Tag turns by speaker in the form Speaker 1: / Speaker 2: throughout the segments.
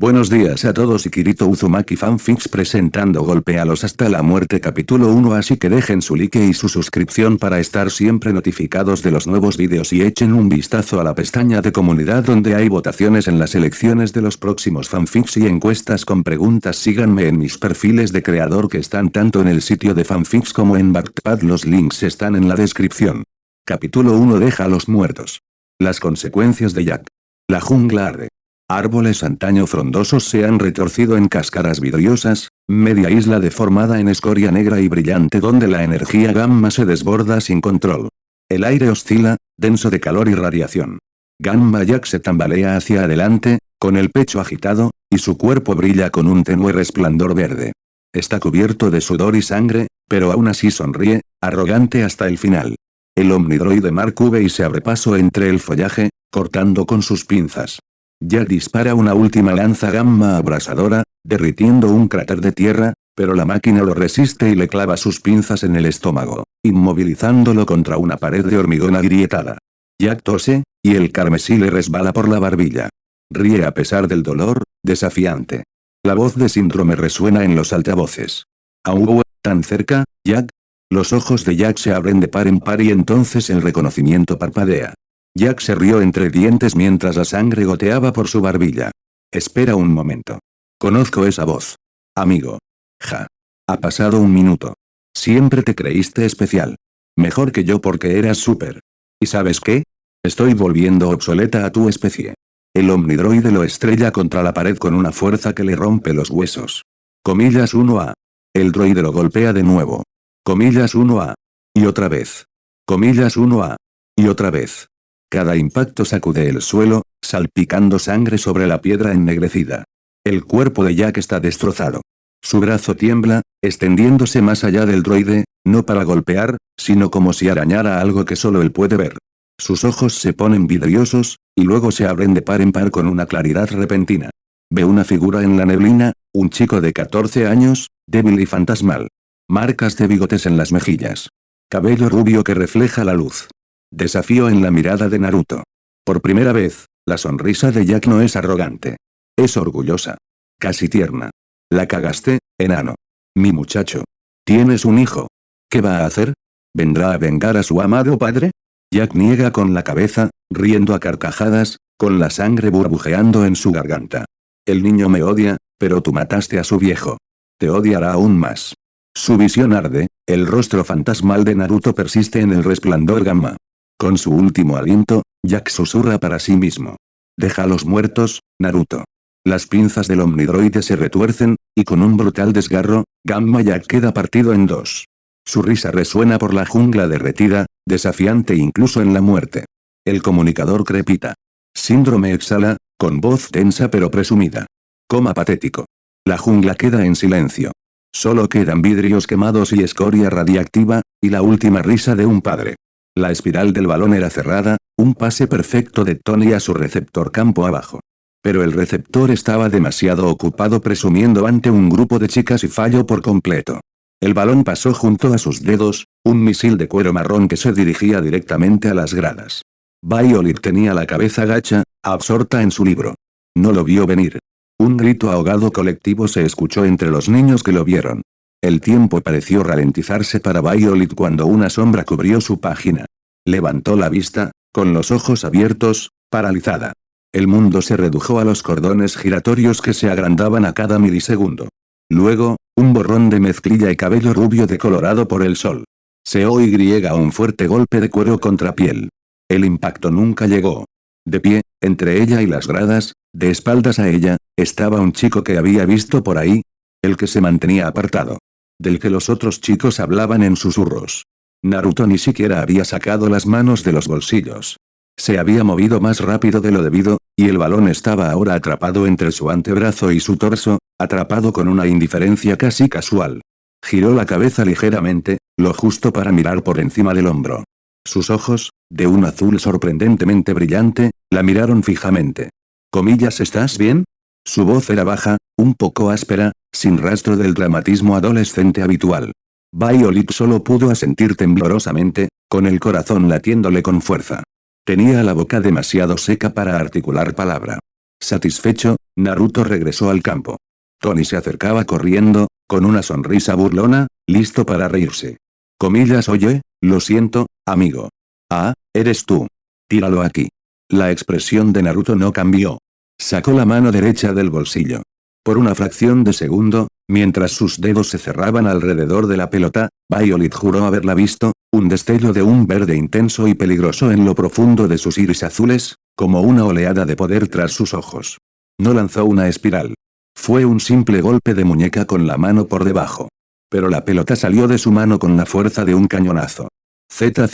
Speaker 1: Buenos días a todos y Kirito Uzumaki Fanfics presentando Golpéalos hasta la muerte capítulo 1, así que dejen su like y su suscripción para estar siempre notificados de los nuevos vídeos y echen un vistazo a la pestaña de comunidad donde hay votaciones en las elecciones de los próximos fanfics y encuestas con preguntas. Síganme en mis perfiles de creador que están tanto en el sitio de fanfics como en Wattpad, los links están en la descripción. Capítulo 1. Deja a los muertos. Las consecuencias de Jack. La jungla arde. Árboles antaño frondosos se han retorcido en cáscaras vidriosas, media isla deformada en escoria negra y brillante donde la energía gamma se desborda sin control. El aire oscila, denso de calor y radiación. Gamma Jack se tambalea hacia adelante, con el pecho agitado, y su cuerpo brilla con un tenue resplandor verde. Está cubierto de sudor y sangre, pero aún así sonríe, arrogante hasta el final. El omnidroide Mark V se abre paso entre el follaje, cortando con sus pinzas. Jack dispara una última lanza gamma abrasadora, derritiendo un cráter de tierra, pero la máquina lo resiste y le clava sus pinzas en el estómago, inmovilizándolo contra una pared de hormigón agrietada. Jack tose, y el carmesí le resbala por la barbilla. Ríe a pesar del dolor, desafiante. La voz de Síndrome resuena en los altavoces. «Au, tan cerca, Jack». Los ojos de Jack se abren de par en par y entonces el reconocimiento parpadea. Jack se rió entre dientes mientras la sangre goteaba por su barbilla. Espera un momento. Conozco esa voz. Amigo. Ja. Ha pasado un minuto. Siempre te creíste especial. Mejor que yo porque eras súper. ¿Y sabes qué? Estoy volviendo obsoleta a tu especie. El omnidroide lo estrella contra la pared con una fuerza que le rompe los huesos. Comillas 1A. El droide lo golpea de nuevo. Comillas 1A. Y otra vez. Comillas 1A. Y otra vez. Cada impacto sacude el suelo, salpicando sangre sobre la piedra ennegrecida. El cuerpo de Jack está destrozado. Su brazo tiembla, extendiéndose más allá del droide, no para golpear, sino como si arañara algo que solo él puede ver. Sus ojos se ponen vidriosos, y luego se abren de par en par con una claridad repentina. Ve una figura en la neblina, un chico de 14 años, débil y fantasmal. Marcas de bigotes en las mejillas. Cabello rubio que refleja la luz. Desafío en la mirada de Naruto. Por primera vez, la sonrisa de Jack no es arrogante. Es orgullosa. Casi tierna. La cagaste, enano. Mi muchacho. ¿Tienes un hijo? ¿Qué va a hacer? ¿Vendrá a vengar a su amado padre? Jack niega con la cabeza, riendo a carcajadas, con la sangre burbujeando en su garganta. El niño me odia, pero tú mataste a su viejo. Te odiará aún más. Su visión arde, el rostro fantasmal de Naruto persiste en el resplandor gamma. Con su último aliento, Jack susurra para sí mismo. Deja a los muertos, Naruto. Las pinzas del omnidroide se retuercen, y con un brutal desgarro, Gamma Jack queda partido en dos. Su risa resuena por la jungla derretida, desafiante incluso en la muerte. El comunicador crepita. Síndrome exhala, con voz tensa pero presumida. Coma patético. La jungla queda en silencio. Solo quedan vidrios quemados y escoria radiactiva, y la última risa de un padre. La espiral del balón era cerrada, un pase perfecto de Tony a su receptor campo abajo. Pero el receptor estaba demasiado ocupado presumiendo ante un grupo de chicas y falló por completo. El balón pasó junto a sus dedos, un misil de cuero marrón que se dirigía directamente a las gradas. Violet tenía la cabeza gacha, absorta en su libro. No lo vio venir. Un grito ahogado colectivo se escuchó entre los niños que lo vieron. El tiempo pareció ralentizarse para Violet cuando una sombra cubrió su página. Levantó la vista, con los ojos abiertos, paralizada. El mundo se redujo a los cordones giratorios que se agrandaban a cada milisegundo. Luego, un borrón de mezclilla y cabello rubio decolorado por el sol. Se oyó un fuerte golpe de cuero contra piel. El impacto nunca llegó. De pie, entre ella y las gradas, de espaldas a ella, estaba un chico que había visto por ahí. El que se mantenía apartado. Del que los otros chicos hablaban en susurros. Naruto ni siquiera había sacado las manos de los bolsillos. Se había movido más rápido de lo debido, y el balón estaba ahora atrapado entre su antebrazo y su torso, atrapado con una indiferencia casi casual. Giró la cabeza ligeramente, lo justo para mirar por encima del hombro. Sus ojos, de un azul sorprendentemente brillante, la miraron fijamente. Comillas, ¿estás bien? Su voz era baja, un poco áspera, sin rastro del dramatismo adolescente habitual. Violet solo pudo asentir temblorosamente, con el corazón latiéndole con fuerza. Tenía la boca demasiado seca para articular palabra. Satisfecho, Naruto regresó al campo. Tony se acercaba corriendo, con una sonrisa burlona, listo para reírse. Comillas, oye, lo siento, amigo. Ah, eres tú. Tíralo aquí. La expresión de Naruto no cambió. Sacó la mano derecha del bolsillo. Por una fracción de segundo, mientras sus dedos se cerraban alrededor de la pelota, Violet juró haberla visto, un destello de un verde intenso y peligroso en lo profundo de sus iris azules, como una oleada de poder tras sus ojos. No lanzó una espiral. Fue un simple golpe de muñeca con la mano por debajo. Pero la pelota salió de su mano con la fuerza de un cañonazo. Z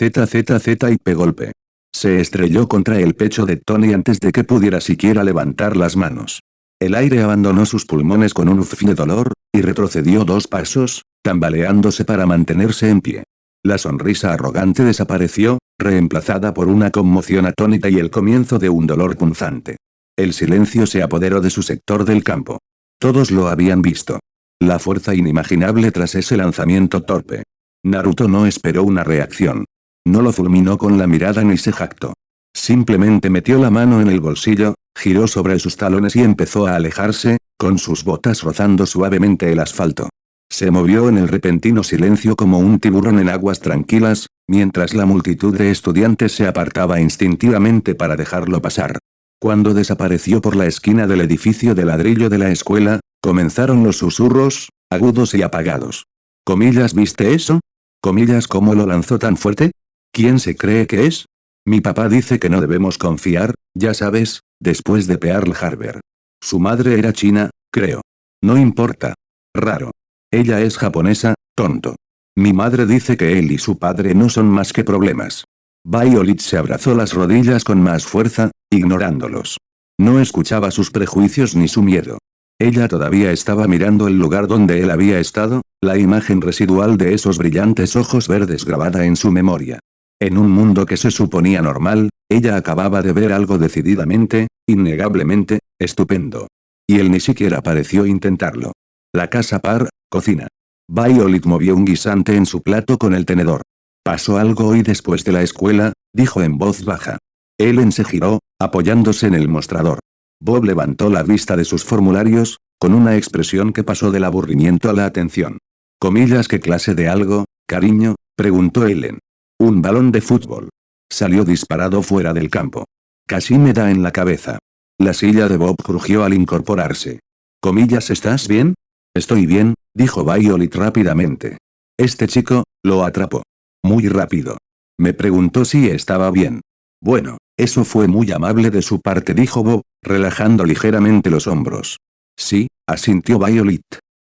Speaker 1: y P golpe. Se estrelló contra el pecho de Tony antes de que pudiera siquiera levantar las manos. El aire abandonó sus pulmones con un uf de dolor, y retrocedió 2 pasos, tambaleándose para mantenerse en pie. La sonrisa arrogante desapareció, reemplazada por una conmoción atónita y el comienzo de un dolor punzante. El silencio se apoderó de su sector del campo. Todos lo habían visto. La fuerza inimaginable tras ese lanzamiento torpe. Naruto no esperó una reacción. No lo fulminó con la mirada ni se jactó. Simplemente metió la mano en el bolsillo, giró sobre sus talones y empezó a alejarse, con sus botas rozando suavemente el asfalto. Se movió en el repentino silencio como un tiburón en aguas tranquilas, mientras la multitud de estudiantes se apartaba instintivamente para dejarlo pasar. Cuando desapareció por la esquina del edificio de ladrillo de la escuela, comenzaron los susurros, agudos y apagados. Comillas, ¿viste eso? Comillas, ¿cómo lo lanzó tan fuerte? ¿Quién se cree que es? Mi papá dice que no debemos confiar, ya sabes, después de Pearl Harbor. Su madre era china, creo. No importa. Raro. Ella es japonesa, tonto. Mi madre dice que él y su padre no son más que problemas. Violet se abrazó las rodillas con más fuerza, ignorándolos. No escuchaba sus prejuicios ni su miedo. Ella todavía estaba mirando el lugar donde él había estado, la imagen residual de esos brillantes ojos verdes grabada en su memoria. En un mundo que se suponía normal, ella acababa de ver algo decididamente, innegablemente, estupendo. Y él ni siquiera pareció intentarlo. La casa par, cocina. Violet movió un guisante en su plato con el tenedor. Pasó algo hoy después de la escuela, dijo en voz baja. Ellen se giró, apoyándose en el mostrador. Bob levantó la vista de sus formularios, con una expresión que pasó del aburrimiento a la atención. Comillas, ¿qué clase de algo, cariño? Preguntó Ellen. Un balón de fútbol. Salió disparado fuera del campo. Casi me da en la cabeza. La silla de Bob crujió al incorporarse. Comillas, ¿estás bien? Estoy bien, dijo Violet rápidamente. Este chico, lo atrapó. Muy rápido. Me preguntó si estaba bien. Bueno, eso fue muy amable de su parte, dijo Bob, relajando ligeramente los hombros. Sí, asintió Violet.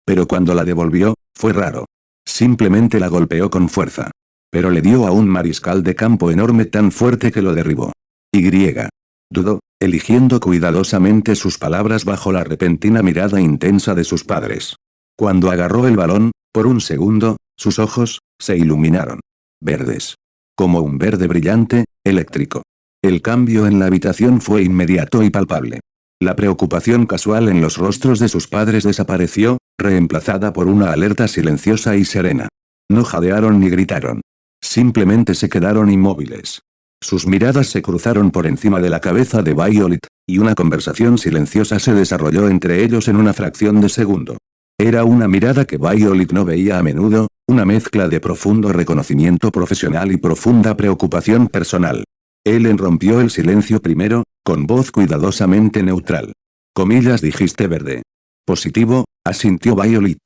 Speaker 1: Pero cuando la devolvió, fue raro. Simplemente la golpeó con fuerza. Pero le dio a un mariscal de campo enorme tan fuerte que lo derribó. Y. Dudó, eligiendo cuidadosamente sus palabras bajo la repentina mirada intensa de sus padres. Cuando agarró el balón, por un segundo, sus ojos, se iluminaron. Verdes. Como un verde brillante, eléctrico. El cambio en la habitación fue inmediato y palpable. La preocupación casual en los rostros de sus padres desapareció, reemplazada por una alerta silenciosa y serena. No jadearon ni gritaron. Simplemente se quedaron inmóviles. Sus miradas se cruzaron por encima de la cabeza de Violet, y una conversación silenciosa se desarrolló entre ellos en una fracción de segundo. Era una mirada que Violet no veía a menudo, una mezcla de profundo reconocimiento profesional y profunda preocupación personal. Ellen rompió el silencio primero, con voz cuidadosamente neutral. Comillas, dijiste verde. Positivo, asintió Violet.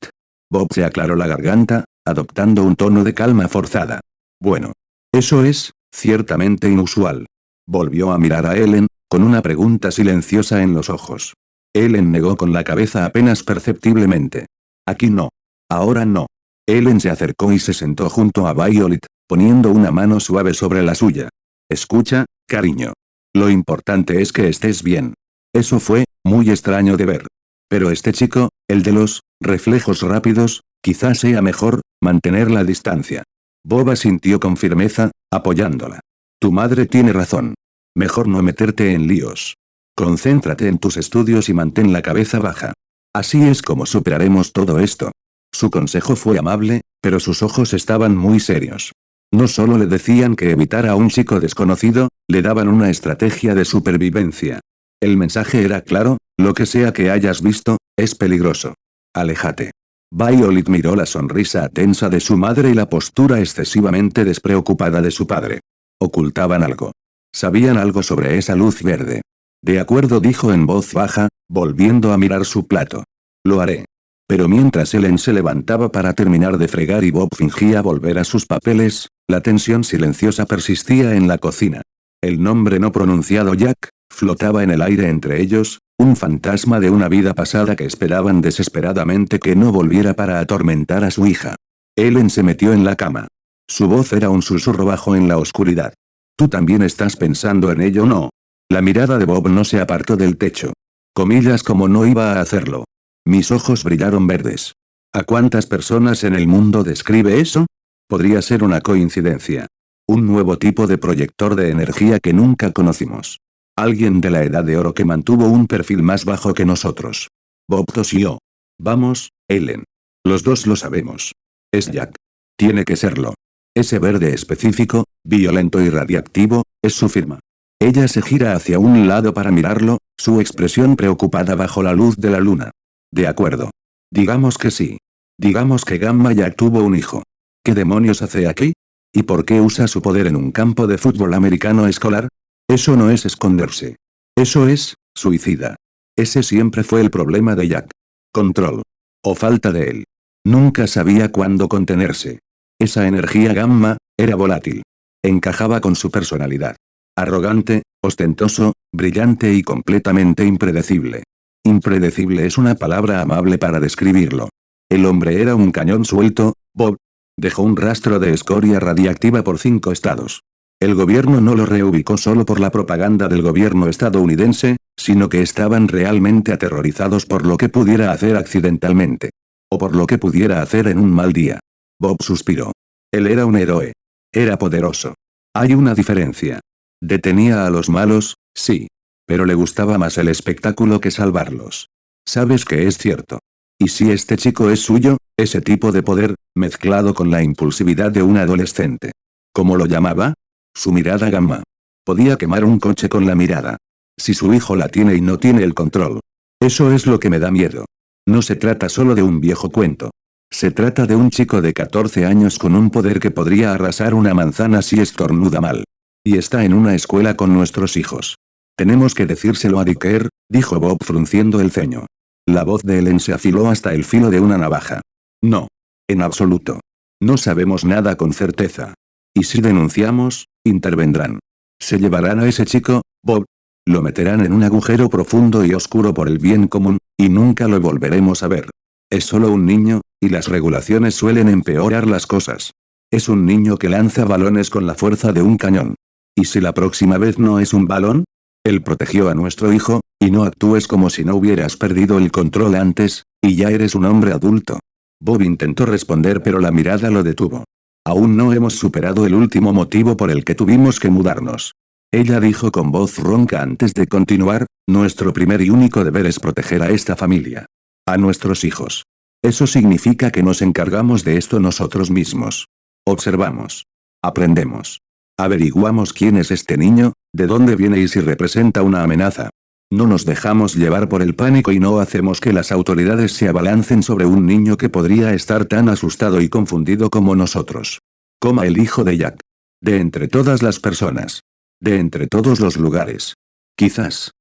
Speaker 1: Bob se aclaró la garganta, adoptando un tono de calma forzada. Bueno. Eso es, ciertamente inusual. Volvió a mirar a Ellen, con una pregunta silenciosa en los ojos. Ellen negó con la cabeza apenas perceptiblemente. Aquí no. Ahora no. Ellen se acercó y se sentó junto a Violet, poniendo una mano suave sobre la suya. Escucha, cariño. Lo importante es que estés bien. Eso fue, muy extraño de ver. Pero este chico, el de los reflejos rápidos, quizás sea mejor mantener la distancia. Bob asintió con firmeza, apoyándola. Tu madre tiene razón. Mejor no meterte en líos. Concéntrate en tus estudios y mantén la cabeza baja. Así es como superaremos todo esto. Su consejo fue amable, pero sus ojos estaban muy serios. No solo le decían que evitara a un chico desconocido, le daban una estrategia de supervivencia. El mensaje era claro: lo que sea que hayas visto, es peligroso. Aléjate. Violet miró la sonrisa tensa de su madre y la postura excesivamente despreocupada de su padre. Ocultaban algo. Sabían algo sobre esa luz verde. De acuerdo, dijo en voz baja, volviendo a mirar su plato. Lo haré. Pero mientras Ellen se levantaba para terminar de fregar y Bob fingía volver a sus papeles, la tensión silenciosa persistía en la cocina. El nombre no pronunciado Jack flotaba en el aire entre ellos, un fantasma de una vida pasada que esperaban desesperadamente que no volviera para atormentar a su hija. Ellen se metió en la cama. Su voz era un susurro bajo en la oscuridad. ¿Tú también estás pensando en ello, no? La mirada de Bob no se apartó del techo. Comillas, como no iba a hacerlo. Mis ojos brillaron verdes. ¿A cuántas personas en el mundo describe eso? Podría ser una coincidencia. Un nuevo tipo de proyector de energía que nunca conocimos. Alguien de la Edad de Oro que mantuvo un perfil más bajo que nosotros. Bob tosió. Vamos, Ellen. Los dos lo sabemos. Es Jack. Tiene que serlo. Ese verde específico, violento y radiactivo, es su firma. Ella se gira hacia un lado para mirarlo, su expresión preocupada bajo la luz de la luna. De acuerdo. Digamos que sí. Digamos que Gamma Jack tuvo un hijo. ¿Qué demonios hace aquí? ¿Y por qué usa su poder en un campo de fútbol americano escolar? Eso no es esconderse. Eso es, suicida. Ese siempre fue el problema de Jack. Control. O falta de él. Nunca sabía cuándo contenerse. Esa energía gamma, era volátil. Encajaba con su personalidad. Arrogante, ostentoso, brillante y completamente impredecible. Impredecible es una palabra amable para describirlo. El hombre era un cañón suelto, Bob. Dejó un rastro de escoria radiactiva por 5 estados. El gobierno no lo reubicó solo por la propaganda del gobierno estadounidense, sino que estaban realmente aterrorizados por lo que pudiera hacer accidentalmente. O por lo que pudiera hacer en un mal día. Bob suspiró. Él era un héroe. Era poderoso. Hay una diferencia. Detenía a los malos, sí. Pero le gustaba más el espectáculo que salvarlos. Sabes que es cierto. ¿Y si este chico es suyo, ese tipo de poder, mezclado con la impulsividad de un adolescente? ¿Cómo lo llamaba? Su mirada gamma. Podía quemar un coche con la mirada. Si su hijo la tiene y no tiene el control. Eso es lo que me da miedo. No se trata solo de un viejo cuento. Se trata de un chico de 14 años con un poder que podría arrasar una manzana si estornuda mal. Y está en una escuela con nuestros hijos. Tenemos que decírselo a Dicker, dijo Bob frunciendo el ceño. La voz de Ellen se afiló hasta el filo de una navaja. No. En absoluto. No sabemos nada con certeza. Y si denunciamos, intervendrán. Se llevarán a ese chico, Bob. Lo meterán en un agujero profundo y oscuro por el bien común, y nunca lo volveremos a ver. Es solo un niño, y las regulaciones suelen empeorar las cosas. Es un niño que lanza balones con la fuerza de un cañón. ¿Y si la próxima vez no es un balón? Él protegió a nuestro hijo, y no actúes como si no hubieras perdido el control antes, y ya eres un hombre adulto. Bob intentó responder pero la mirada lo detuvo. Aún no hemos superado el último motivo por el que tuvimos que mudarnos. Ella dijo con voz ronca antes de continuar, nuestro primer y único deber es proteger a esta familia. A nuestros hijos. Eso significa que nos encargamos de esto nosotros mismos. Observamos. Aprendemos. Averiguamos quién es este niño, de dónde viene y si representa una amenaza. No nos dejamos llevar por el pánico y no hacemos que las autoridades se abalancen sobre un niño que podría estar tan asustado y confundido como nosotros. Coma el hijo de Jack. De entre todas las personas. De entre todos los lugares. Quizás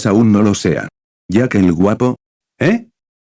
Speaker 1: aún no lo sea. Jack el guapo. ¿Eh?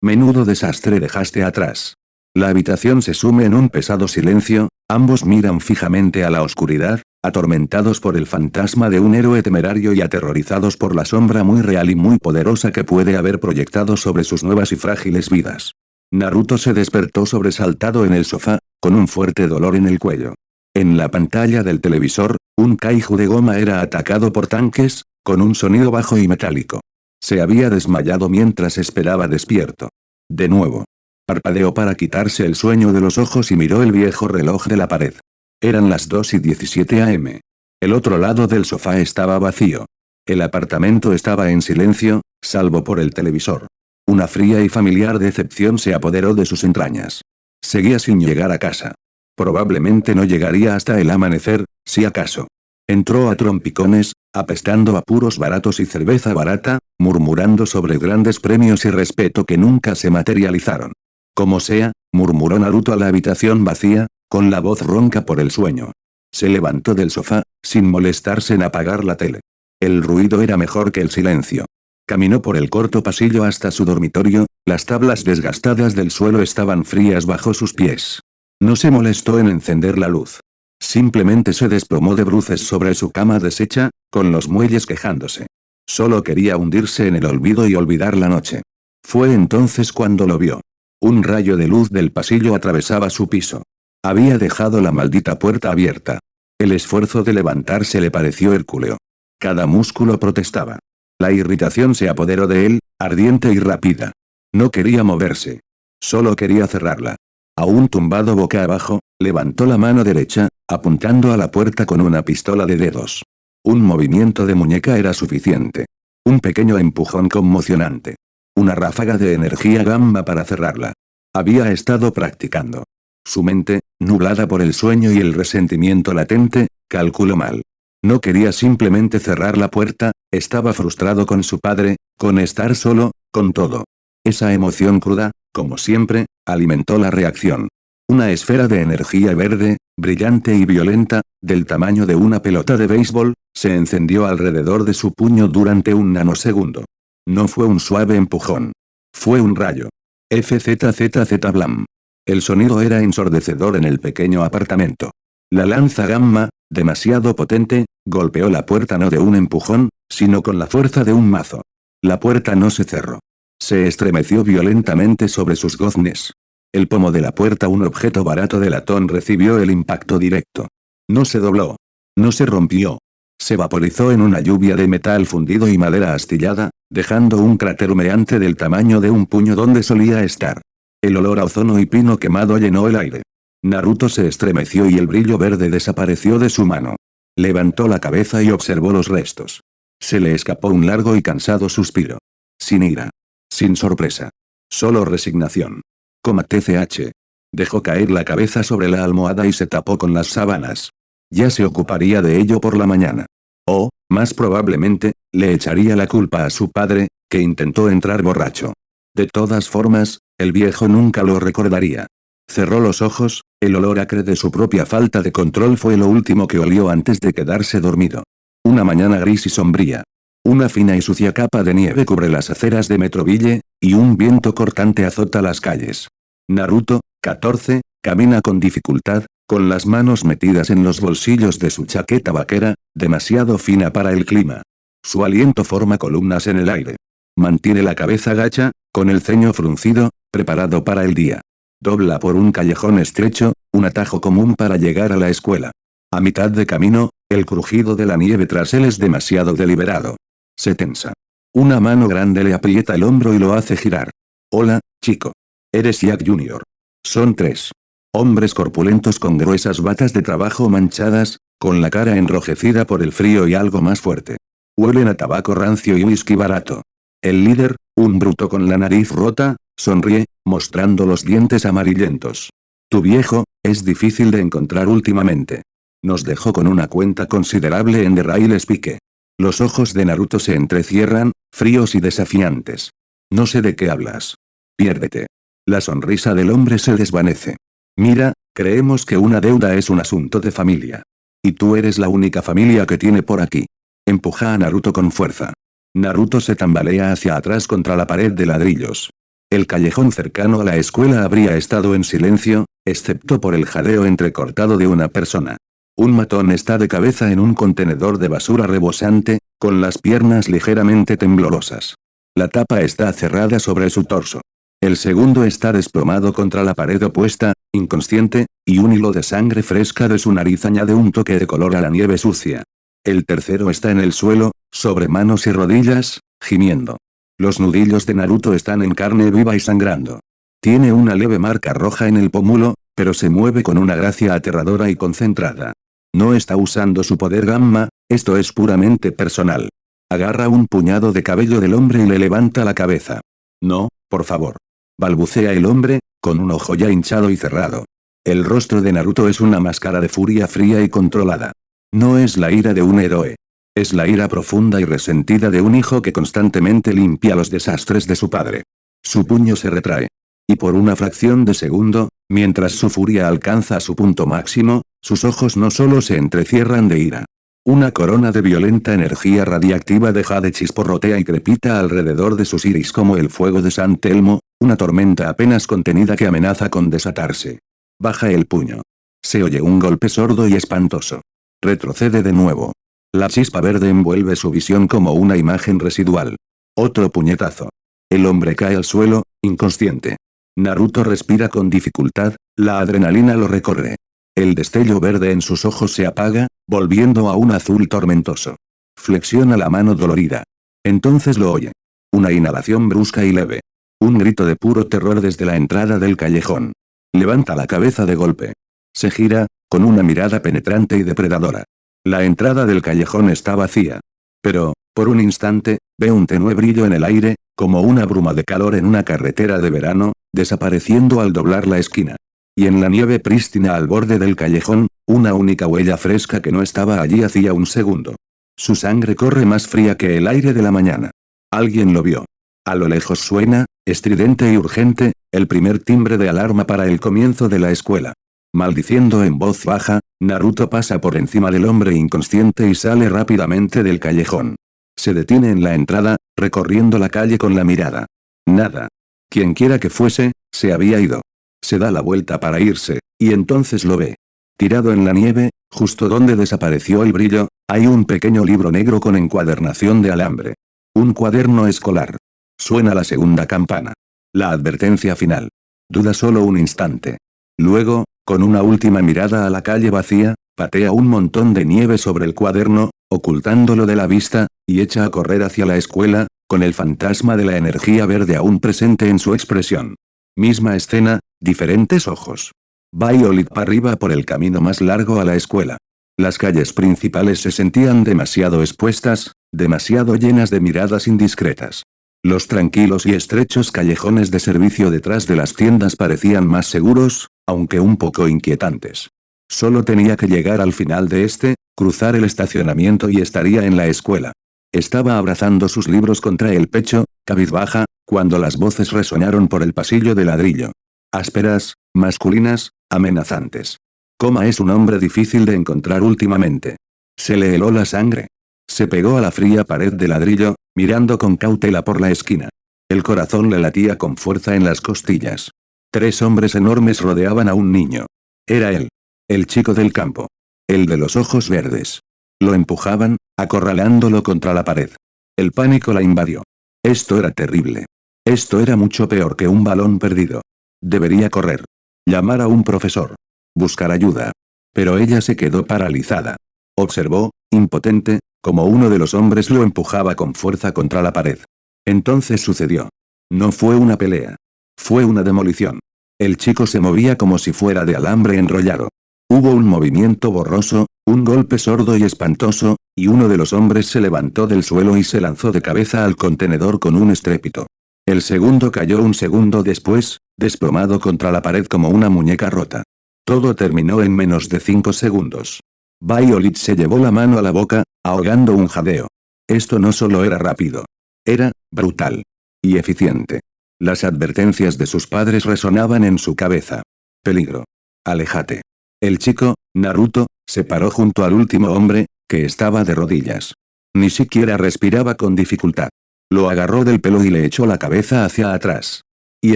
Speaker 1: Menudo desastre dejaste atrás. La habitación se sume en un pesado silencio, ambos miran fijamente a la oscuridad, atormentados por el fantasma de un héroe temerario y aterrorizados por la sombra muy real y muy poderosa que puede haber proyectado sobre sus nuevas y frágiles vidas. Naruto se despertó sobresaltado en el sofá, con un fuerte dolor en el cuello. En la pantalla del televisor, un kaiju de goma era atacado por tanques, con un sonido bajo y metálico. Se había desmayado mientras esperaba despierto. De nuevo. Parpadeó para quitarse el sueño de los ojos y miró el viejo reloj de la pared. Eran las 2:17 am. El otro lado del sofá estaba vacío. El apartamento estaba en silencio, salvo por el televisor. Una fría y familiar decepción se apoderó de sus entrañas. Seguía sin llegar a casa. Probablemente no llegaría hasta el amanecer, si acaso. Entró a trompicones, apestando a puros baratos y cerveza barata, murmurando sobre grandes premios y respeto que nunca se materializaron. Como sea, murmuró Naruto a la habitación vacía, con la voz ronca por el sueño. Se levantó del sofá, sin molestarse en apagar la tele. El ruido era mejor que el silencio. Caminó por el corto pasillo hasta su dormitorio, las tablas desgastadas del suelo estaban frías bajo sus pies. No se molestó en encender la luz. Simplemente se desplomó de bruces sobre su cama deshecha, con los muelles quejándose. Solo quería hundirse en el olvido y olvidar la noche. Fue entonces cuando lo vio. Un rayo de luz del pasillo atravesaba su piso. Había dejado la maldita puerta abierta. El esfuerzo de levantarse le pareció hercúleo. Cada músculo protestaba. La irritación se apoderó de él, ardiente y rápida. No quería moverse. Solo quería cerrarla. Aún tumbado boca abajo, levantó la mano derecha, apuntando a la puerta con una pistola de dedos. Un movimiento de muñeca era suficiente. Un pequeño empujón conmocionante. Una ráfaga de energía gamma para cerrarla. Había estado practicando. Su mente, nublada por el sueño y el resentimiento latente, calculó mal. No quería simplemente cerrar la puerta, estaba frustrado con su padre, con estar solo, con todo. Esa emoción cruda, como siempre, alimentó la reacción. Una esfera de energía verde, brillante y violenta, del tamaño de una pelota de béisbol, se encendió alrededor de su puño durante un nanosegundo. No fue un suave empujón. Fue un rayo. FZZZ Blam. El sonido era ensordecedor en el pequeño apartamento. La lanza gamma, demasiado potente, golpeó la puerta no de un empujón, sino con la fuerza de un mazo. La puerta no se cerró. Se estremeció violentamente sobre sus goznes. El pomo de la puerta, un objeto barato de latón, recibió el impacto directo. No se dobló. No se rompió. Se vaporizó en una lluvia de metal fundido y madera astillada, dejando un cráter humeante del tamaño de un puño donde solía estar. El olor a ozono y pino quemado llenó el aire. Naruto se estremeció y el brillo verde desapareció de su mano. Levantó la cabeza y observó los restos. Se le escapó un largo y cansado suspiro. Sin ira. Sin sorpresa. Solo resignación. Coma TCH. Dejó caer la cabeza sobre la almohada y se tapó con las sábanas. Ya se ocuparía de ello por la mañana. O, más probablemente, le echaría la culpa a su padre, que intentó entrar borracho. De todas formas, el viejo nunca lo recordaría. Cerró los ojos, el olor acre de su propia falta de control fue lo último que olió antes de quedarse dormido. Una mañana gris y sombría. Una fina y sucia capa de nieve cubre las aceras de Metroville, y un viento cortante azota las calles. Naruto, 14, camina con dificultad, con las manos metidas en los bolsillos de su chaqueta vaquera, demasiado fina para el clima. Su aliento forma columnas en el aire. Mantiene la cabeza gacha, con el ceño fruncido, preparado para el día. Dobla por un callejón estrecho, un atajo común para llegar a la escuela. A mitad de camino, el crujido de la nieve tras él es demasiado deliberado. Se tensa. Una mano grande le aprieta el hombro y lo hace girar. Hola, chico. Eres Jack Jr. Son tres. Hombres corpulentos con gruesas batas de trabajo manchadas, con la cara enrojecida por el frío y algo más fuerte. Huelen a tabaco rancio y whisky barato. El líder, un bruto con la nariz rota, sonríe, mostrando los dientes amarillentos. Tu viejo, es difícil de encontrar últimamente. Nos dejó con una cuenta considerable en The Rail Spike. Los ojos de Naruto se entrecierran, fríos y desafiantes. No sé de qué hablas. Piérdete. La sonrisa del hombre se desvanece. Mira, creemos que una deuda es un asunto de familia. Y tú eres la única familia que tiene por aquí. Empuja a Naruto con fuerza. Naruto se tambalea hacia atrás contra la pared de ladrillos. El callejón cercano a la escuela habría estado en silencio, excepto por el jadeo entrecortado de una persona. Un matón está de cabeza en un contenedor de basura rebosante, con las piernas ligeramente temblorosas. La tapa está cerrada sobre su torso. El segundo está desplomado contra la pared opuesta, inconsciente, y un hilo de sangre fresca de su nariz añade un toque de color a la nieve sucia. El tercero está en el suelo, sobre manos y rodillas, gimiendo. Los nudillos de Naruto están en carne viva y sangrando. Tiene una leve marca roja en el pómulo, pero se mueve con una gracia aterradora y concentrada. No está usando su poder gamma, esto es puramente personal. Agarra un puñado de cabello del hombre y le levanta la cabeza. No, por favor. Balbucea el hombre, con un ojo ya hinchado y cerrado. El rostro de Naruto es una máscara de furia fría y controlada. No es la ira de un héroe. Es la ira profunda y resentida de un hijo que constantemente limpia los desastres de su padre. Su puño se retrae. Y por una fracción de segundo, mientras su furia alcanza su punto máximo, sus ojos no solo se entrecierran de ira. Una corona de violenta energía radiactiva de jade chisporrotea y crepita alrededor de sus iris como el fuego de San Telmo, una tormenta apenas contenida que amenaza con desatarse. Baja el puño. Se oye un golpe sordo y espantoso. Retrocede de nuevo. La chispa verde envuelve su visión como una imagen residual. Otro puñetazo. El hombre cae al suelo, inconsciente. Naruto respira con dificultad, la adrenalina lo recorre. El destello verde en sus ojos se apaga, volviendo a un azul tormentoso. Flexiona la mano dolorida. Entonces lo oye. Una inhalación brusca y leve. Un grito de puro terror desde la entrada del callejón. Levanta la cabeza de golpe. Se gira, con una mirada penetrante y depredadora. La entrada del callejón está vacía. Pero, por un instante, ve un tenue brillo en el aire, como una bruma de calor en una carretera de verano, desapareciendo al doblar la esquina. Y en la nieve prístina al borde del callejón, una única huella fresca que no estaba allí hacía un segundo. Su sangre corre más fría que el aire de la mañana. Alguien lo vio. A lo lejos suena, estridente y urgente, el primer timbre de alarma para el comienzo de la escuela. Maldiciendo en voz baja, Naruto pasa por encima del hombre inconsciente y sale rápidamente del callejón. Se detiene en la entrada, recorriendo la calle con la mirada. Nada. Quienquiera que fuese, se había ido. Se da la vuelta para irse, y entonces lo ve. Tirado en la nieve, justo donde desapareció el brillo, hay un pequeño libro negro con encuadernación de alambre. Un cuaderno escolar. Suena la segunda campana. La advertencia final. Duda solo un instante. Luego, con una última mirada a la calle vacía, patea un montón de nieve sobre el cuaderno, ocultándolo de la vista, y echa a correr hacia la escuela, con el fantasma de la energía verde aún presente en su expresión. Misma escena, diferentes ojos. Violet para arriba por el camino más largo a la escuela. Las calles principales se sentían demasiado expuestas, demasiado llenas de miradas indiscretas. Los tranquilos y estrechos callejones de servicio detrás de las tiendas parecían más seguros, aunque un poco inquietantes. Solo tenía que llegar al final de este, cruzar el estacionamiento y estaría en la escuela. Estaba abrazando sus libros contra el pecho, cabizbaja, cuando las voces resonaron por el pasillo de ladrillo. Ásperas, masculinas, amenazantes. Coma es un hombre difícil de encontrar últimamente. Se le heló la sangre. Se pegó a la fría pared de ladrillo, mirando con cautela por la esquina. El corazón le latía con fuerza en las costillas. 3 hombres enormes rodeaban a un niño. Era él. El chico del campo. El de los ojos verdes. Lo empujaban, acorralándolo contra la pared. El pánico la invadió. Esto era terrible. Esto era mucho peor que un balón perdido. Debería correr. Llamar a un profesor. Buscar ayuda. Pero ella se quedó paralizada. Observó, impotente, como uno de los hombres lo empujaba con fuerza contra la pared. Entonces sucedió. No fue una pelea. Fue una demolición. El chico se movía como si fuera de alambre enrollado. Hubo un movimiento borroso, un golpe sordo y espantoso, y uno de los hombres se levantó del suelo y se lanzó de cabeza al contenedor con un estrépito. El segundo cayó un segundo después, desplomado contra la pared como una muñeca rota. Todo terminó en menos de 5 segundos. Violet se llevó la mano a la boca, ahogando un jadeo. Esto no solo era rápido. Era, brutal. Y eficiente. Las advertencias de sus padres resonaban en su cabeza. Peligro. Aléjate. El chico, Naruto, se paró junto al último hombre, que estaba de rodillas. Ni siquiera respiraba con dificultad. Lo agarró del pelo y le echó la cabeza hacia atrás. Y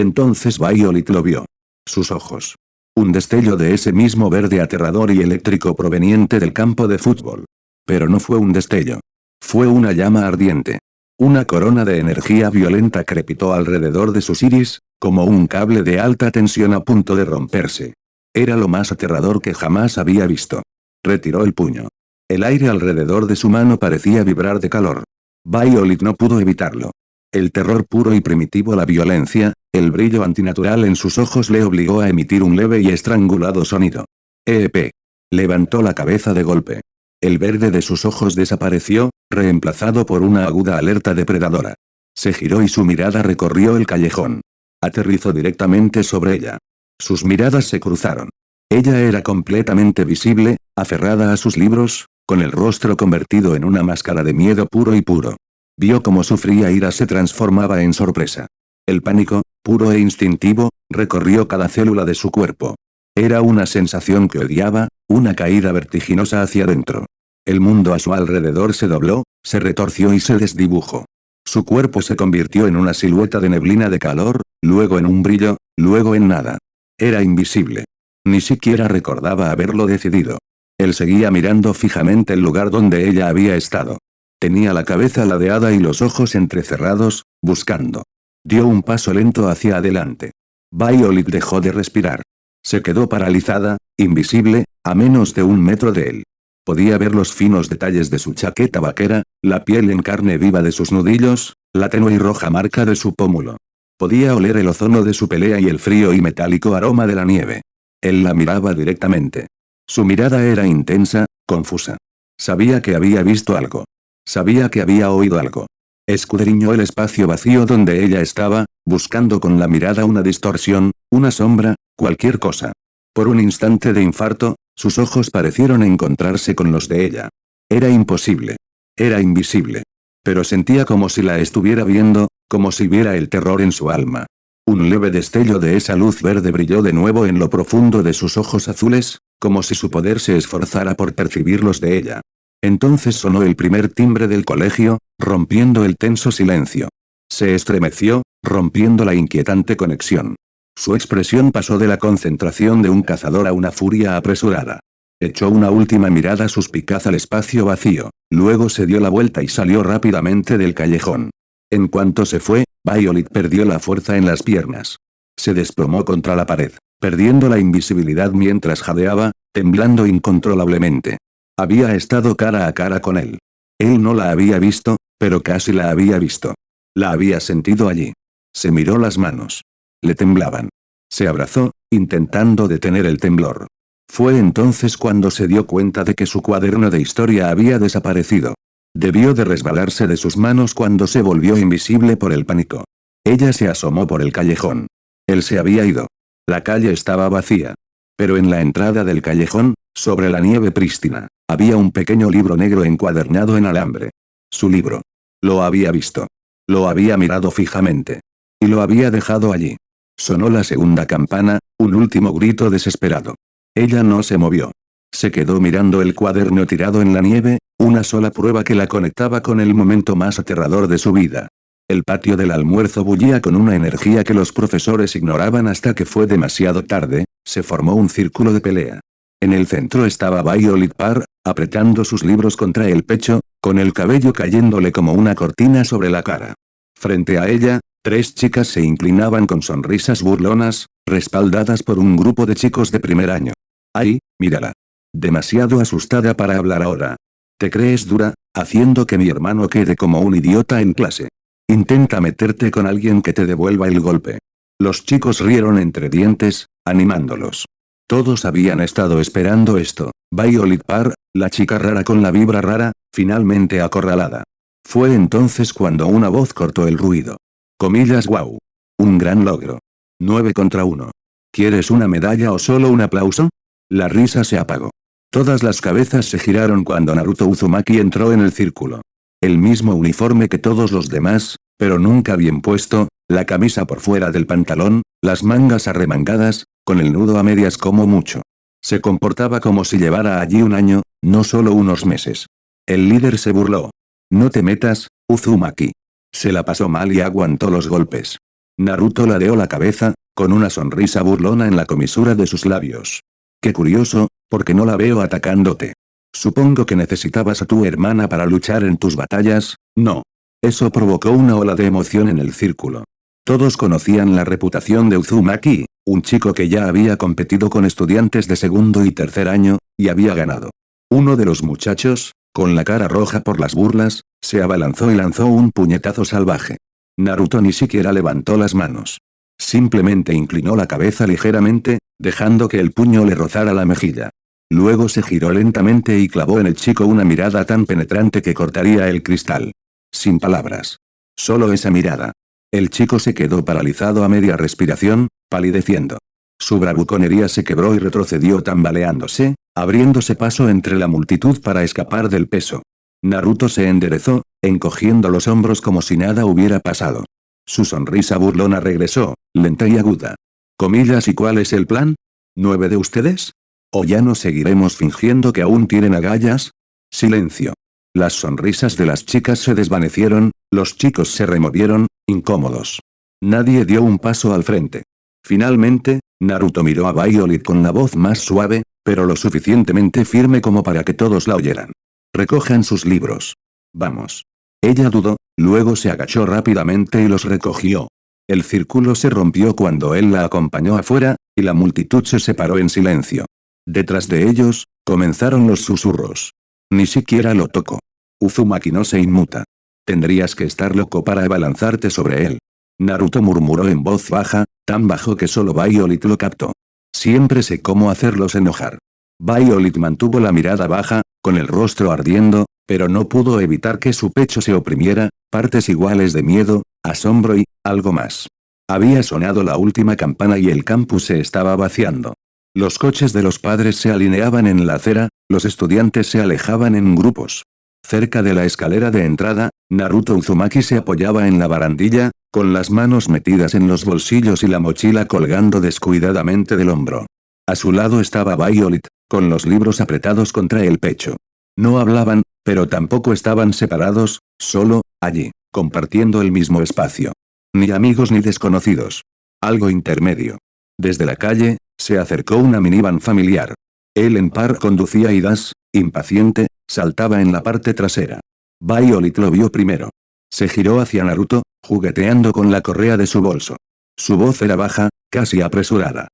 Speaker 1: entonces Violet lo vio. Sus ojos. Un destello de ese mismo verde aterrador y eléctrico proveniente del campo de fútbol. Pero no fue un destello. Fue una llama ardiente. Una corona de energía violenta crepitó alrededor de sus iris, como un cable de alta tensión a punto de romperse. Era lo más aterrador que jamás había visto. Retiró el puño. El aire alrededor de su mano parecía vibrar de calor. Violet no pudo evitarlo. El terror puro y primitivo, la violencia, el brillo antinatural en sus ojos le obligó a emitir un leve y estrangulado sonido. ¡Eep! Levantó la cabeza de golpe. El verde de sus ojos desapareció, reemplazado por una aguda alerta depredadora. Se giró y su mirada recorrió el callejón. Aterrizó directamente sobre ella. Sus miradas se cruzaron. Ella era completamente visible, aferrada a sus libros, con el rostro convertido en una máscara de miedo puro y puro. Vio cómo su fría ira se transformaba en sorpresa. El pánico, puro e instintivo, recorrió cada célula de su cuerpo. Era una sensación que odiaba, una caída vertiginosa hacia adentro. El mundo a su alrededor se dobló, se retorció y se desdibujó. Su cuerpo se convirtió en una silueta de neblina de calor, luego en un brillo, luego en nada. Era invisible. Ni siquiera recordaba haberlo decidido. Él seguía mirando fijamente el lugar donde ella había estado. Tenía la cabeza ladeada y los ojos entrecerrados, buscando. Dio un paso lento hacia adelante. Violet dejó de respirar. Se quedó paralizada, invisible, a menos de 1 metro de él. Podía ver los finos detalles de su chaqueta vaquera, la piel en carne viva de sus nudillos, la tenue y roja marca de su pómulo. Podía oler el ozono de su pelea y el frío y metálico aroma de la nieve. Él la miraba directamente. Su mirada era intensa, confusa. Sabía que había visto algo. Sabía que había oído algo. Escudriñó el espacio vacío donde ella estaba, buscando con la mirada una distorsión, una sombra, cualquier cosa. Por un instante de infarto, sus ojos parecieron encontrarse con los de ella. Era imposible. Era invisible. Pero sentía como si la estuviera viendo, como si viera el terror en su alma. Un leve destello de esa luz verde brilló de nuevo en lo profundo de sus ojos azules, como si su poder se esforzara por percibir los de ella. Entonces sonó el primer timbre del colegio, rompiendo el tenso silencio. Se estremeció, rompiendo la inquietante conexión. Su expresión pasó de la concentración de un cazador a una furia apresurada. Echó una última mirada suspicaz al espacio vacío, luego se dio la vuelta y salió rápidamente del callejón. En cuanto se fue, Violet perdió la fuerza en las piernas. Se desplomó contra la pared, perdiendo la invisibilidad mientras jadeaba, temblando incontrolablemente. Había estado cara a cara con él. Él no la había visto, pero casi la había visto. La había sentido allí. Se miró las manos. Le temblaban. Se abrazó, intentando detener el temblor. Fue entonces cuando se dio cuenta de que su cuaderno de historia había desaparecido. Debió de resbalarse de sus manos cuando se volvió invisible por el pánico. Ella se asomó por el callejón. Él se había ido. La calle estaba vacía. Pero en la entrada del callejón, sobre la nieve prístina, había un pequeño libro negro encuadernado en alambre. Su libro. Lo había visto. Lo había mirado fijamente. Y lo había dejado allí. Sonó la segunda campana, un último grito desesperado. Ella no se movió. Se quedó mirando el cuaderno tirado en la nieve, una sola prueba que la conectaba con el momento más aterrador de su vida. El patio del almuerzo bullía con una energía que los profesores ignoraban hasta que fue demasiado tarde, se formó un círculo de pelea. En el centro estaba Violet Parr, apretando sus libros contra el pecho, con el cabello cayéndole como una cortina sobre la cara. Frente a ella, 3 chicas se inclinaban con sonrisas burlonas, respaldadas por un grupo de chicos de primer año. ¡Ay, mírala! Demasiado asustada para hablar ahora. Te crees dura, haciendo que mi hermano quede como un idiota en clase. Intenta meterte con alguien que te devuelva el golpe. Los chicos rieron entre dientes, animándolos. Todos habían estado esperando esto. Violet Parr, la chica rara con la vibra rara, finalmente acorralada. Fue entonces cuando una voz cortó el ruido. Comillas wow. Un gran logro. 9 contra 1. ¿Quieres una medalla o solo un aplauso? La risa se apagó. Todas las cabezas se giraron cuando Naruto Uzumaki entró en el círculo. El mismo uniforme que todos los demás, pero nunca bien puesto, la camisa por fuera del pantalón, las mangas arremangadas, con el nudo a medias como mucho. Se comportaba como si llevara allí un año, no solo unos meses. El líder se burló. No te metas, Uzumaki. Se la pasó mal y aguantó los golpes. Naruto ladeó la cabeza, con una sonrisa burlona en la comisura de sus labios. Qué curioso, porque no la veo atacándote. Supongo que necesitabas a tu hermana para luchar en tus batallas, ¿no? Eso provocó una ola de emoción en el círculo. Todos conocían la reputación de Uzumaki, un chico que ya había competido con estudiantes de segundo y tercer año, y había ganado. Uno de los muchachos, con la cara roja por las burlas, se abalanzó y lanzó un puñetazo salvaje. Naruto ni siquiera levantó las manos. Simplemente inclinó la cabeza ligeramente, dejando que el puño le rozara la mejilla. Luego se giró lentamente y clavó en el chico una mirada tan penetrante que cortaría el cristal. Sin palabras. Solo esa mirada. El chico se quedó paralizado a media respiración, palideciendo. Su bravuconería se quebró y retrocedió tambaleándose, abriéndose paso entre la multitud para escapar del peso. Naruto se enderezó, encogiendo los hombros como si nada hubiera pasado. Su sonrisa burlona regresó, lenta y aguda. Comillas, ¿y cuál es el plan? ¿9 de ustedes? ¿O ya no seguiremos fingiendo que aún tienen agallas? Silencio. Las sonrisas de las chicas se desvanecieron, los chicos se removieron, incómodos. Nadie dio un paso al frente. Finalmente, Naruto miró a Violet con la voz más suave, pero lo suficientemente firme como para que todos la oyeran. Recojan sus libros. Vamos. Ella dudó, luego se agachó rápidamente y los recogió. El círculo se rompió cuando él la acompañó afuera, y la multitud se separó en silencio. Detrás de ellos, comenzaron los susurros. Ni siquiera lo tocó. Uzumaki no se inmuta. Tendrías que estar loco para abalanzarte sobre él. Naruto murmuró en voz baja, tan bajo que solo Violet lo captó. Siempre sé cómo hacerlos enojar. Violet mantuvo la mirada baja, con el rostro ardiendo, pero no pudo evitar que su pecho se oprimiera, partes iguales de miedo, asombro y, algo más. Había sonado la última campana y el campus se estaba vaciando. Los coches de los padres se alineaban en la acera, los estudiantes se alejaban en grupos. Cerca de la escalera de entrada, Naruto Uzumaki se apoyaba en la barandilla, con las manos metidas en los bolsillos y la mochila colgando descuidadamente del hombro. A su lado estaba Violet, con los libros apretados contra el pecho. No hablaban, pero tampoco estaban separados, solo, allí, compartiendo el mismo espacio. Ni amigos ni desconocidos. Algo intermedio. Desde la calle, se acercó una minivan familiar. Ellen Park conducía y Das, impaciente, saltaba en la parte trasera. Violet lo vio primero. Se giró hacia Naruto, jugueteando con la correa de su bolso. Su voz era baja, casi apresurada.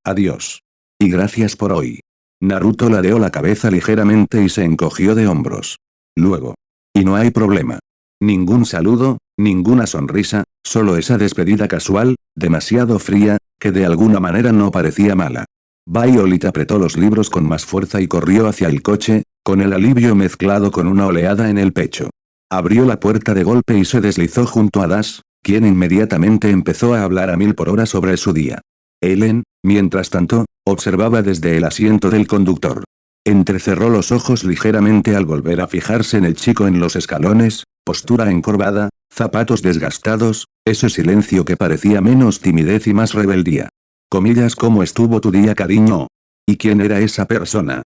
Speaker 1: Adiós. Y gracias por hoy. Naruto ladeó la cabeza ligeramente y se encogió de hombros. Luego. Y no hay problema. Ningún saludo, ninguna sonrisa, solo esa despedida casual, demasiado fría, que de alguna manera no parecía mala. Violet apretó los libros con más fuerza y corrió hacia el coche, con el alivio mezclado con una oleada en el pecho. Abrió la puerta de golpe y se deslizó junto a Das, quien inmediatamente empezó a hablar a 1000 por hora sobre su día. Ellen, mientras tanto, observaba desde el asiento del conductor. Entrecerró los ojos ligeramente al volver a fijarse en el chico en los escalones, postura encorvada, zapatos desgastados, ese silencio que parecía menos timidez y más rebeldía. Comillas, ¿cómo estuvo tu día, cariño? ¿Y quién era esa persona?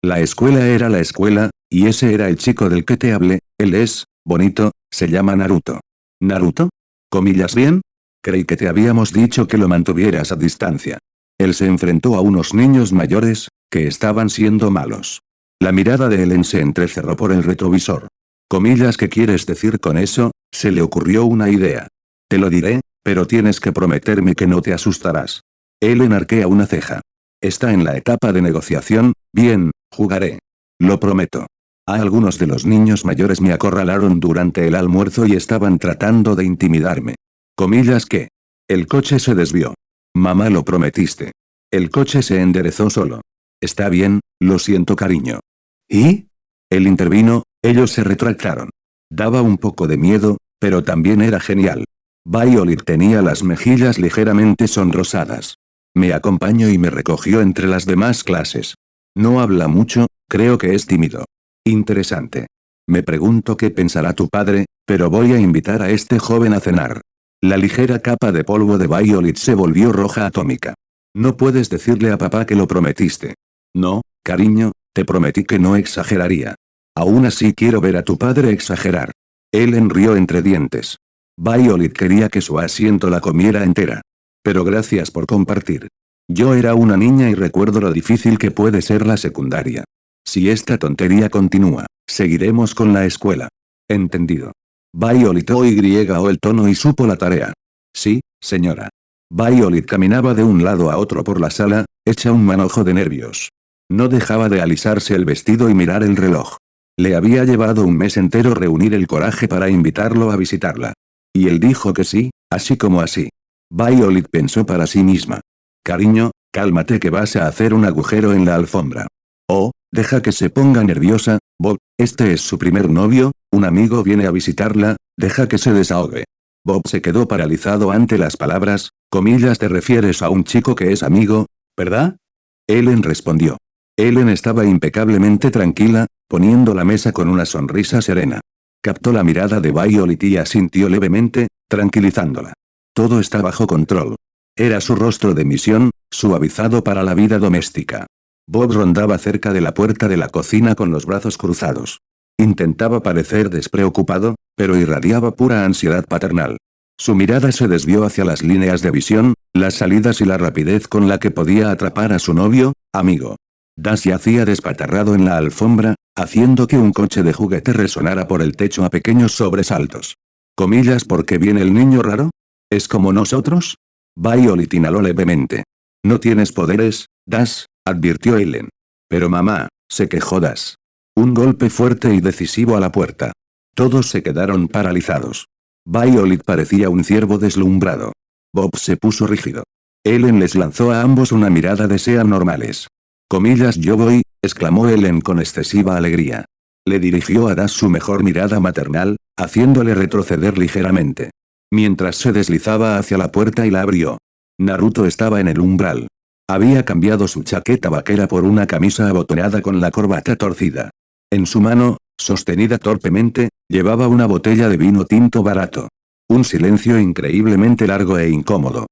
Speaker 1: La escuela era la escuela, y ese era el chico del que te hablé, él es, bonito, se llama Naruto. ¿Naruto? Comillas, bien. Creí que te habíamos dicho que lo mantuvieras a distancia. Él se enfrentó a unos niños mayores, que estaban siendo malos. La mirada de Ellen se entrecerró por el retrovisor. Comillas, ¿qué quieres decir con eso? Se le ocurrió una idea. Te lo diré, pero tienes que prometerme que no te asustarás. Ellen arquea una ceja. Está en la etapa de negociación, bien, jugaré. Lo prometo. A algunos de los niños mayores me acorralaron durante el almuerzo y estaban tratando de intimidarme. Comillas que. El coche se desvió. Mamá, lo prometiste. El coche se enderezó solo. Está bien, lo siento, cariño. ¿Y? Él intervino, ellos se retractaron. Daba un poco de miedo, pero también era genial. Violet tenía las mejillas ligeramente sonrosadas. Me acompañó y me recogió entre las demás clases. No habla mucho, creo que es tímido. Interesante. Me pregunto qué pensará tu padre, pero voy a invitar a este joven a cenar. La ligera capa de polvo de Violet se volvió roja atómica. No puedes decirle a papá que lo prometiste. No, cariño, te prometí que no exageraría. Aún así quiero ver a tu padre exagerar. Ellen rió entre dientes. Violet quería que su asiento la comiera entera. Pero gracias por compartir. Yo era una niña y recuerdo lo difícil que puede ser la secundaria. Si esta tontería continúa, seguiremos con la escuela. Entendido. Violet o el tono y supo la tarea. Sí, señora. Violet caminaba de un lado a otro por la sala, hecha un manojo de nervios. No dejaba de alisarse el vestido y mirar el reloj. Le había llevado un mes entero reunir el coraje para invitarlo a visitarla. Y él dijo que sí, así como así. Violet pensó para sí misma. Cariño, cálmate que vas a hacer un agujero en la alfombra. Oh, deja que se ponga nerviosa, Bob, este es su primer novio, un amigo viene a visitarla, deja que se desahogue. Bob se quedó paralizado ante las palabras, comillas, te refieres a un chico que es amigo, ¿verdad? Ellen respondió. Ellen estaba impecablemente tranquila, poniendo la mesa con una sonrisa serena. Captó la mirada de Violet y asintió levemente, tranquilizándola. Todo está bajo control. Era su rostro de misión, suavizado para la vida doméstica. Bob rondaba cerca de la puerta de la cocina con los brazos cruzados. Intentaba parecer despreocupado, pero irradiaba pura ansiedad paternal. Su mirada se desvió hacia las líneas de visión, las salidas y la rapidez con la que podía atrapar a su novio, amigo. Das yacía despatarrado en la alfombra, haciendo que un coche de juguete resonara por el techo a pequeños sobresaltos. ¿Comillas porque viene el niño raro? ¿Es como nosotros? Violet inhaló levemente. No tienes poderes, Das, advirtió Ellen. Pero mamá, se quejó Das. Un golpe fuerte y decisivo a la puerta. Todos se quedaron paralizados. Violet parecía un ciervo deslumbrado. Bob se puso rígido. Ellen les lanzó a ambos una mirada de sean normales. Comillas yo voy, exclamó Ellen con excesiva alegría. Le dirigió a Das su mejor mirada maternal, haciéndole retroceder ligeramente. Mientras se deslizaba hacia la puerta y la abrió. Naruto estaba en el umbral. Había cambiado su chaqueta vaquera por una camisa abotonada con la corbata torcida. En su mano, sostenida torpemente, llevaba una botella de vino tinto barato. Un silencio increíblemente largo e incómodo.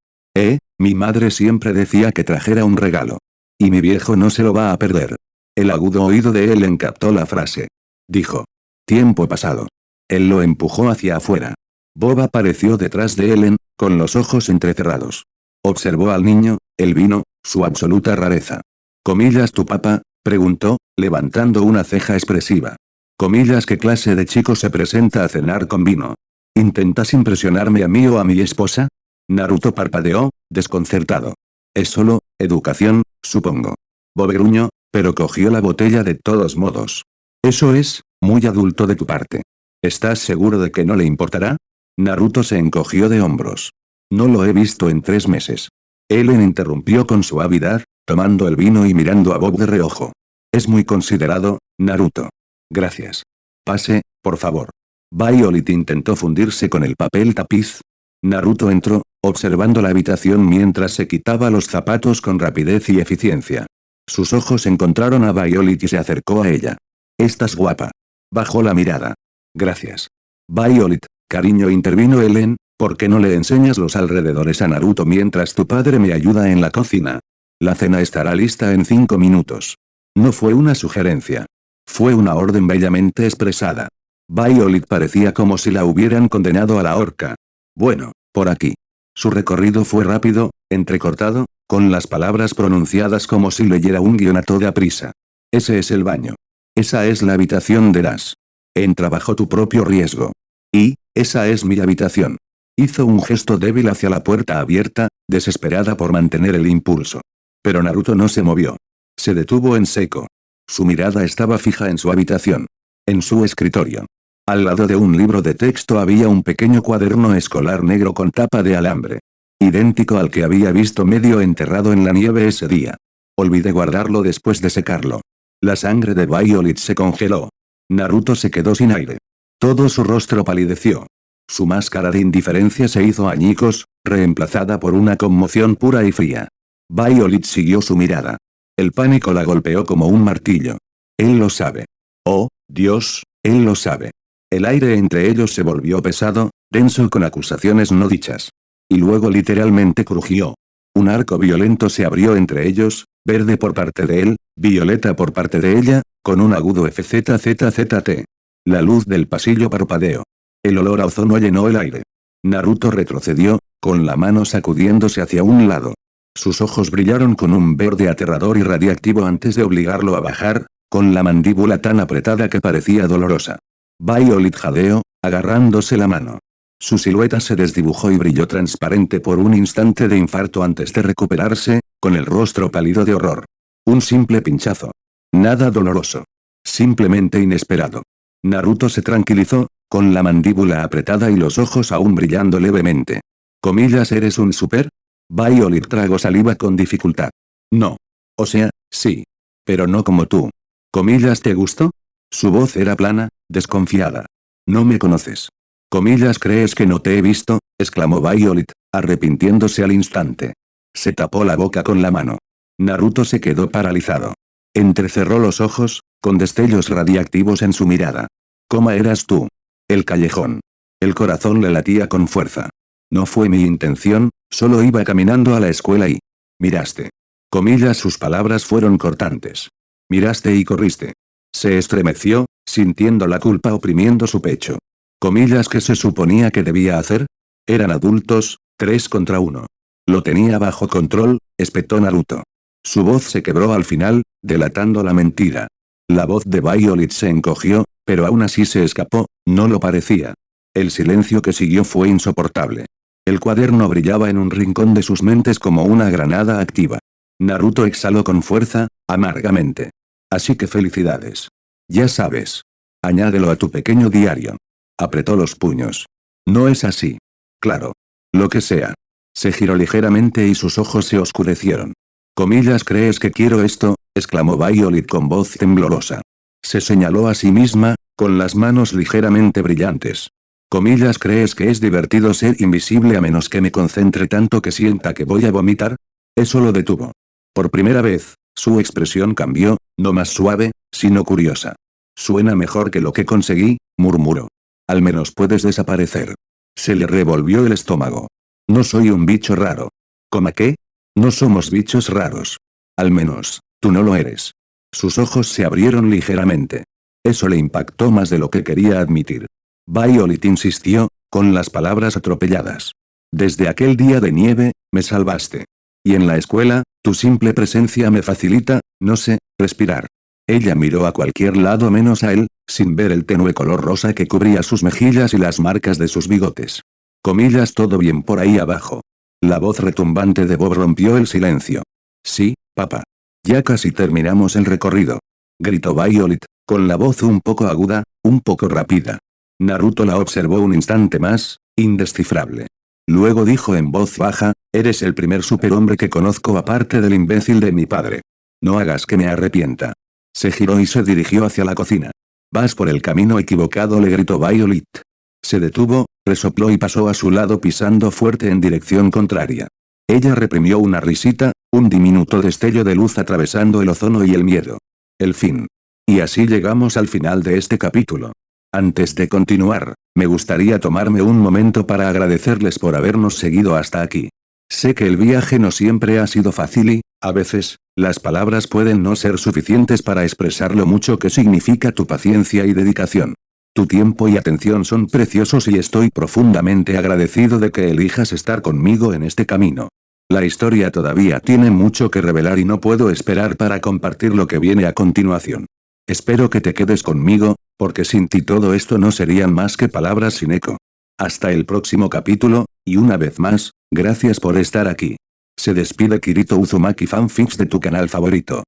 Speaker 1: Mi madre siempre decía que trajera un regalo. Y mi viejo no se lo va a perder. El agudo oído de Ellen captó la frase. Dijo. Tiempo pasado. Él lo empujó hacia afuera. Bob apareció detrás de Ellen, con los ojos entrecerrados. Observó al niño, el vino, su absoluta rareza. Comillas tu papá, preguntó, levantando una ceja expresiva. Comillas ¿qué clase de chico se presenta a cenar con vino? ¿Intentas impresionarme a mí o a mi esposa? Naruto parpadeó, desconcertado. Es solo, educación, supongo. Bob gruñó, pero cogió la botella de todos modos. Eso es, muy adulto de tu parte. ¿Estás seguro de que no le importará? Naruto se encogió de hombros. No lo he visto en 3 meses. Ellen interrumpió con suavidad, tomando el vino y mirando a Bob de reojo. Es muy considerado, Naruto. Gracias. Pase, por favor. Violet intentó fundirse con el papel tapiz. Naruto entró, observando la habitación mientras se quitaba los zapatos con rapidez y eficiencia. Sus ojos encontraron a Violet y se acercó a ella. Estás guapa. Bajó la mirada. Gracias. Violet, cariño intervino Ellen, ¿por qué no le enseñas los alrededores a Naruto mientras tu padre me ayuda en la cocina? La cena estará lista en 5 minutos. No fue una sugerencia. Fue una orden bellamente expresada. Violet parecía como si la hubieran condenado a la horca. Bueno, por aquí. Su recorrido fue rápido, entrecortado, con las palabras pronunciadas como si leyera un guion a toda prisa. Ese es el baño. Esa es la habitación de Das. Entra bajo tu propio riesgo. Y, esa es mi habitación. Hizo un gesto débil hacia la puerta abierta, desesperada por mantener el impulso. Pero Naruto no se movió. Se detuvo en seco. Su mirada estaba fija en su habitación. En su escritorio. Al lado de un libro de texto había un pequeño cuaderno escolar negro con tapa de alambre. Idéntico al que había visto medio enterrado en la nieve ese día. Olvidé guardarlo después de secarlo. La sangre de Violet se congeló. Naruto se quedó sin aire. Todo su rostro palideció. Su máscara de indiferencia se hizo añicos, reemplazada por una conmoción pura y fría. Violet siguió su mirada. El pánico la golpeó como un martillo. Él lo sabe. Oh, Dios, él lo sabe. El aire entre ellos se volvió pesado, denso con acusaciones no dichas. Y luego literalmente crujió. Un arco violento se abrió entre ellos, verde por parte de él, violeta por parte de ella, con un agudo FZZZT. La luz del pasillo parpadeó. El olor a ozono llenó el aire. Naruto retrocedió, con la mano sacudiéndose hacia un lado. Sus ojos brillaron con un verde aterrador y radiactivo antes de obligarlo a bajar, con la mandíbula tan apretada que parecía dolorosa. Violet jadeó, agarrándose la mano. Su silueta se desdibujó y brilló transparente por un instante de infarto antes de recuperarse, con el rostro pálido de horror. Un simple pinchazo. Nada doloroso. Simplemente inesperado. Naruto se tranquilizó, con la mandíbula apretada y los ojos aún brillando levemente. Comillas ¿eres un super? Violet tragó saliva con dificultad. No. O sea, sí. Pero no como tú. Comillas ¿te gustó? Su voz era plana, desconfiada. No me conoces. Comillas ¿crees que no te he visto? Exclamó Violet, arrepintiéndose al instante. Se tapó la boca con la mano. Naruto se quedó paralizado. Entrecerró los ojos, con destellos radiactivos en su mirada. ¿Cómo eras tú? El callejón. El corazón le latía con fuerza. No fue mi intención, solo iba caminando a la escuela y... Miraste. Comillas, sus palabras fueron cortantes. Miraste y corriste. Se estremeció, sintiendo la culpa oprimiendo su pecho. Comillas, ¿qué se suponía que debía hacer? Eran adultos, 3 contra 1. Lo tenía bajo control, espetó Naruto. Su voz se quebró al final, delatando la mentira. La voz de Violet se encogió, pero aún así se escapó, no lo parecía. El silencio que siguió fue insoportable. El cuaderno brillaba en un rincón de sus mentes como una granada activa. Naruto exhaló con fuerza, amargamente. Así que felicidades. Ya sabes. Añádelo a tu pequeño diario. Apretó los puños. No es así. Claro. Lo que sea. Se giró ligeramente y sus ojos se oscurecieron. Comillas, ¿crees que quiero esto? Exclamó Violet con voz temblorosa. Se señaló a sí misma, con las manos ligeramente brillantes. Comillas, ¿crees que es divertido ser invisible a menos que me concentre tanto que sienta que voy a vomitar? Eso lo detuvo. Por primera vez, su expresión cambió, no más suave, sino curiosa. Suena mejor que lo que conseguí, murmuró. Al menos puedes desaparecer. Se le revolvió el estómago. No soy un bicho raro. ¿Cómo qué? No somos bichos raros. Al menos, tú no lo eres. Sus ojos se abrieron ligeramente. Eso le impactó más de lo que quería admitir. Violet insistió, con las palabras atropelladas. Desde aquel día de nieve, me salvaste. Y en la escuela, tu simple presencia me facilita, no sé, respirar. Ella miró a cualquier lado menos a él, sin ver el tenue color rosa que cubría sus mejillas y las marcas de sus bigotes. Comillas, todo bien por ahí abajo. La voz retumbante de Bob rompió el silencio. Sí, papá. Ya casi terminamos el recorrido. Gritó Violet, con la voz un poco aguda, un poco rápida. Naruto la observó un instante más, indescifrable. Luego dijo en voz baja, eres el primer superhombre que conozco aparte del imbécil de mi padre. No hagas que me arrepienta. Se giró y se dirigió hacia la cocina. Vas por el camino equivocado, le gritó Violet. Se detuvo, resopló y pasó a su lado pisando fuerte en dirección contraria. Ella reprimió una risita, un diminuto destello de luz atravesando el ozono y el miedo. El fin. Y así llegamos al final de este capítulo. Antes de continuar, me gustaría tomarme un momento para agradecerles por habernos seguido hasta aquí. Sé que el viaje no siempre ha sido fácil y, a veces, las palabras pueden no ser suficientes para expresar lo mucho que significa tu paciencia y dedicación. Tu tiempo y atención son preciosos y estoy profundamente agradecido de que elijas estar conmigo en este camino. La historia todavía tiene mucho que revelar y no puedo esperar para compartir lo que viene a continuación. Espero que te quedes conmigo, porque sin ti todo esto no serían más que palabras sin eco. Hasta el próximo capítulo, y una vez más, gracias por estar aquí. Se despide Kirito Uzumaki Fanfics de tu canal favorito.